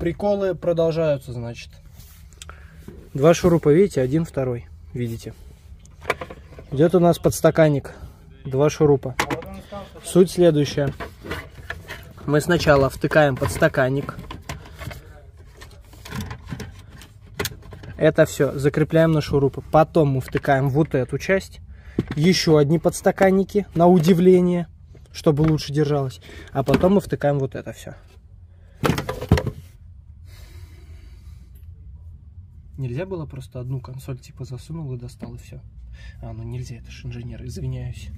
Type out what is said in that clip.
приколы продолжаются, значит. Два шурупа, видите, один, второй, видите. Идет у нас подстаканник, два шурупа. Суть следующая. Мы сначала втыкаем подстаканник. Это все закрепляем на шурупы. Потом мы втыкаем вот эту часть. Еще одни подстаканники, на удивление, чтобы лучше держалось. А потом мы втыкаем вот это все. Нельзя было просто одну консоль типа засунул и достал, и все. А, ну нельзя, это ж инженер, извиняюсь.